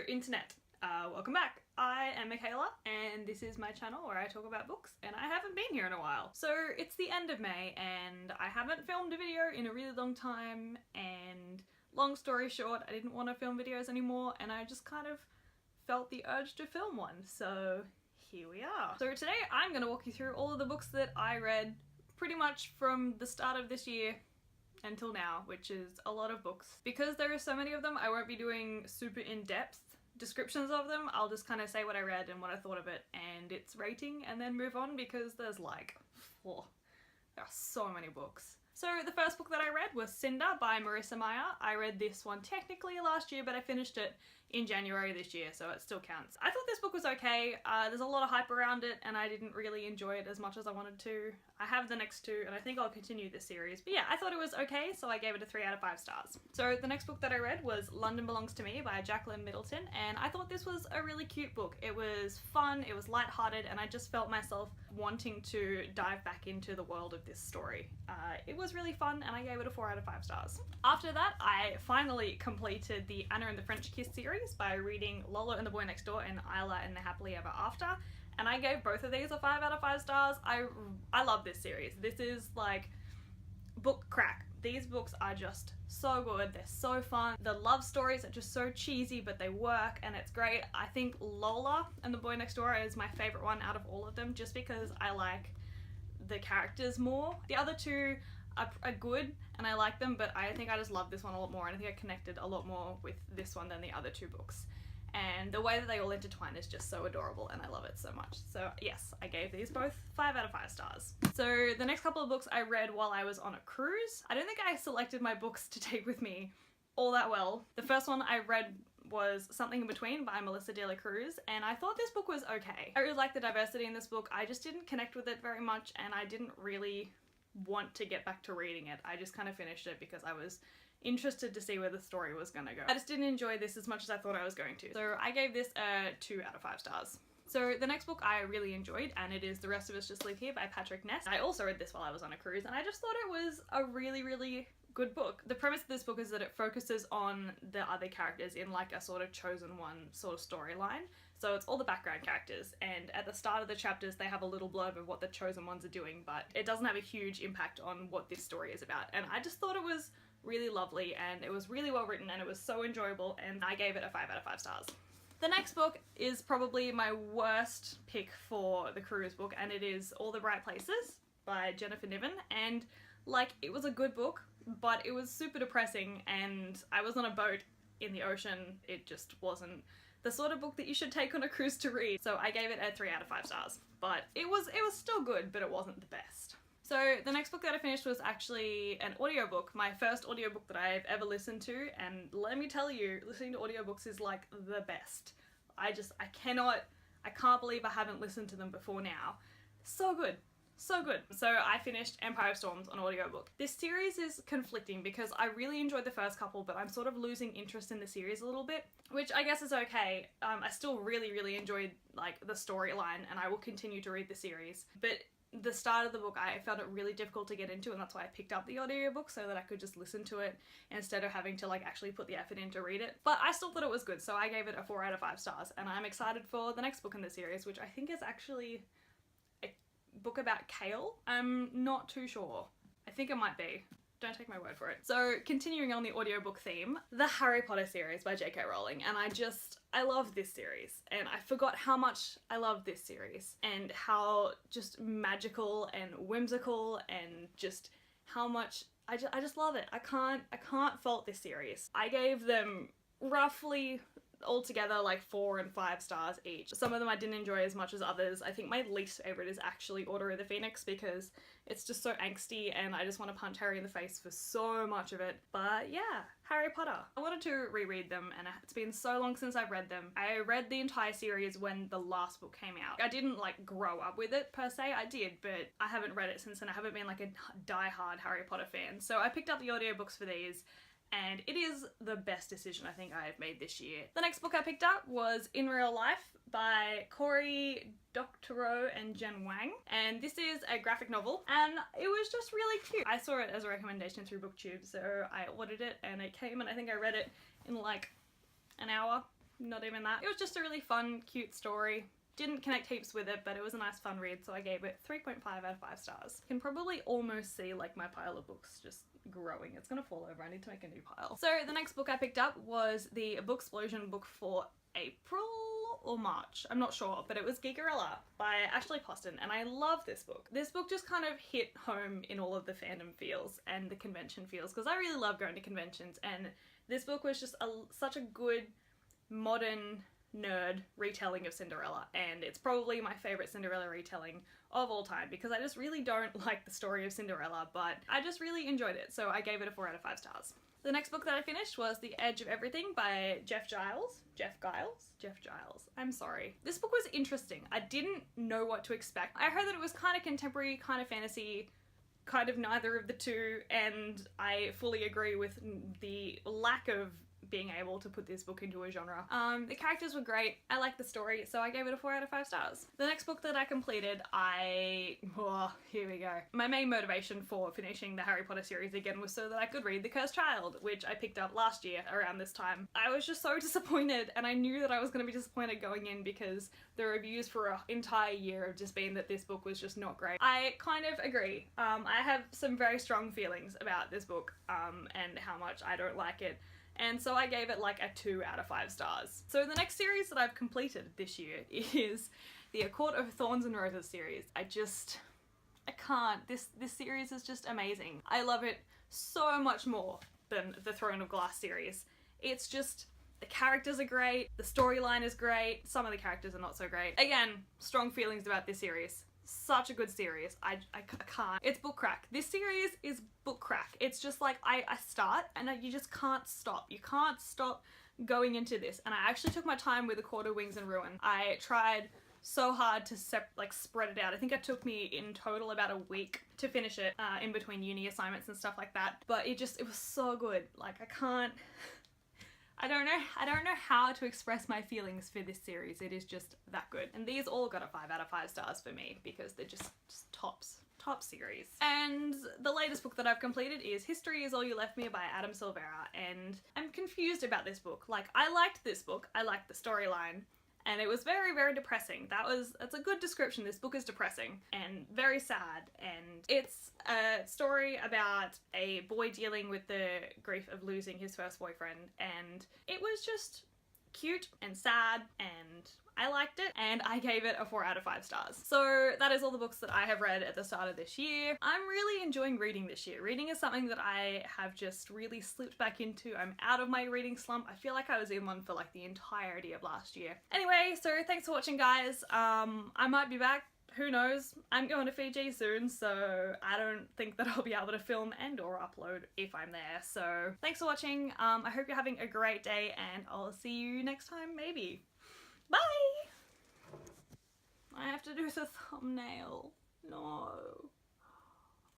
internet, welcome back. I am Michaela and this is my channel where I talk about books, and I haven't been here in a while. So it's the end of May and I haven't filmed a video in a really long time, and long story short, I didn't want to film videos anymore and I just kind of felt the urge to film one, so here we are. So today I'm going to walk you through all of the books that I read pretty much from the start of this year until now, which is a lot of books. Because there are so many of them, I won't be doing super in-depth descriptions of them. I'll just kind of say what I read and what I thought of it and its rating and then move on, because there's like, there are so many books. So the first book that I read was Cinder by Marissa Meyer. I read this one technically last year, but I finished it in January this year, so it still counts. I thought this book was okay. There's a lot of hype around it and I didn't really enjoy it as much as I wanted to. I have the next two and I think I'll continue this series. But yeah, I thought it was okay, so I gave it a 3 out of 5 stars. So the next book that I read was London Belongs to Me by Jacqueline Middleton, and I thought this was a really cute book. It was fun, it was lighthearted, and I just felt myself wanting to dive back into the world of this story. It was really fun and I gave it a 4 out of 5 stars. After that, I finally completed the Anna and the French Kiss series by reading Lola and the Boy Next Door and Isla and the Happily Ever After, and I gave both of these a 5 out of 5 stars. I love this series. This is like book crack. These books are just so good, they're so fun. The love stories are just so cheesy, but they work and it's great. I think Lola and the Boy Next Door is my favourite one out of all of them, just because I like the characters more. The other two are good and I like them, but I think I just love this one a lot more, and I think I connected a lot more with this one than the other two books. And the way that they all intertwine is just so adorable and I love it so much. So yes, I gave these both 5 out of 5 stars. So the next couple of books I read while I was on a cruise. I don't think I selected my books to take with me all that well. The first one I read was Something in Between by Melissa De La Cruz, and I thought this book was okay. I really liked the diversity in this book. I just didn't connect with it very much and I didn't really want to get back to reading it. I just kind of finished it because I was interested to see where the story was gonna go. I just didn't enjoy this as much as I thought I was going to. So I gave this a 2 out of 5 stars. So the next book I really enjoyed, and it is The Rest of Us Just Live Here by Patrick Ness. I also read this while I was on a cruise and I just thought it was a really good book. The premise of this book is that it focuses on the other characters in like a sort of chosen one sort of storyline. So it's all the background characters, and at the start of the chapters they have a little blurb of what the chosen ones are doing, but it doesn't have a huge impact on what this story is about. And I just thought it was really lovely and it was really well written and it was so enjoyable, and I gave it a 5 out of 5 stars. The next book is probably my worst pick for the cruise book, and it is All the Bright Places by Jennifer Niven. And like, it was a good book, but it was super depressing and I was on a boat in the ocean. It just wasn't the sort of book that you should take on a cruise to read. So I gave it a 3 out of 5 stars. But it was still good, but it wasn't the best. So the next book that I finished was actually an audiobook, my first audiobook that I've ever listened to, and let me tell you, listening to audiobooks is like the best. I can't believe I haven't listened to them before now. So good. So good. So I finished Empire of Storms on audiobook. This series is conflicting because I really enjoyed the first couple, but I'm sort of losing interest in the series a little bit, which I guess is okay. I still really enjoyed like the storyline and I will continue to read the series, but the start of the book I found it really difficult to get into, and that's why I picked up the audiobook so that I could just listen to it instead of having to like actually put the effort in to read it. But I still thought it was good, so I gave it a 4 out of 5 stars, and I'm excited for the next book in the series, which I think is actually a book about kale. I'm not too sure. I think it might be. Don't take my word for it. So continuing on the audiobook theme, the Harry Potter series by J.K. Rowling, and I love this series, and I forgot how much I love this series and how just magical and whimsical and just how much I just love it. I can't fault this series. I gave them roughly altogether like 4 and 5 stars each. Some of them I didn't enjoy as much as others. I think my least favourite is actually Order of the Phoenix because it's just so angsty and I just want to punch Harry in the face for so much of it. But yeah, Harry Potter. I wanted to reread them and it's been so long since I've read them. I read the entire series when the last book came out. I didn't like grow up with it per se, I did, but I haven't read it since then. I haven't been like a die-hard Harry Potter fan. So I picked up the audiobooks for these, and it is the best decision I think I have made this year. The next book I picked up was In Real Life by Cory Doctorow and Jen Wang, and this is a graphic novel and it was just really cute. I saw it as a recommendation through Booktube, so I ordered it and it came and I think I read it in like an hour. not even that. It was just a really fun, cute story. Didn't connect heaps with it, but it was a nice fun read, so I gave it 3.5 out of 5 stars. You can probably almost see like my pile of books just growing. It's gonna fall over. I need to make a new pile. So the next book I picked up was the Booksplosion book for April or March, I'm not sure, but it was Gigarilla by Ashley Poston, and I love this book. This book just kind of hit home in all of the fandom feels and the convention feels, because I really love going to conventions, and this book was just such a good modern nerd retelling of Cinderella, and it's probably my favourite Cinderella retelling of all time because I just really don't like the story of Cinderella, but I just really enjoyed it, so I gave it a 4 out of 5 stars. The next book that I finished was The Edge of Everything by Jeff Giles. I'm sorry. This book was interesting. I didn't know what to expect. I heard that it was kind of contemporary, kind of fantasy, kind of neither of the two, and I fully agree with the lack of being able to put this book into a genre. The characters were great. I liked the story, so I gave it a 4 out of 5 stars. The next book that I completed, here we go. My main motivation for finishing the Harry Potter series again was so that I could read The Cursed Child, which I picked up last year around this time. I was just so disappointed, and I knew that I was going to be disappointed going in because the reviews for an entire year have just been that this book was just not great. I kind of agree. I have some very strong feelings about this book, and how much I don't like it. And so I gave it like a 2 out of 5 stars. So the next series that I've completed this year is the A Court of Thorns and Roses series. I can't. This series is just amazing. I love it so much more than the Throne of Glass series. It's just, the characters are great, the storyline is great, some of the characters are not so great. Again, strong feelings about this series. Such a good series. I can't. It's book crack. This series is book crack. It's just like I start and you just can't stop. You can't stop going into this. And I actually took my time with A Court of Wings and Ruin. I tried so hard to spread it out. I think it took me in total about a week to finish it, in between uni assignments and stuff like that. But it was so good. Like I don't know how to express my feelings for this series. It is just that good. And these all got a 5 out of 5 stars for me because they're just tops. Top series. And the latest book that I've completed is History Is All You Left Me by Adam Silvera, and I'm confused about this book. Like, I liked this book. I liked the storyline. And it was very, very depressing. That's a good description. This book is depressing and very sad. And it's a story about a boy dealing with the grief of losing his first boyfriend. And it was just cute and sad, and I liked it, and I gave it a 4 out of 5 stars. So that is all the books that I have read at the start of this year. I'm really enjoying reading this year. Reading is something that I have just really slipped back into. I'm out of my reading slump. I feel like I was in one for like the entirety of last year. Anyway, so thanks for watching, guys. I might be back. Who knows? I'm going to Fiji soon, so I don't think that I'll be able to film and or upload if I'm there. So thanks for watching. I hope you're having a great day, and I'll see you next time, maybe. Bye! I have to do the thumbnail. No.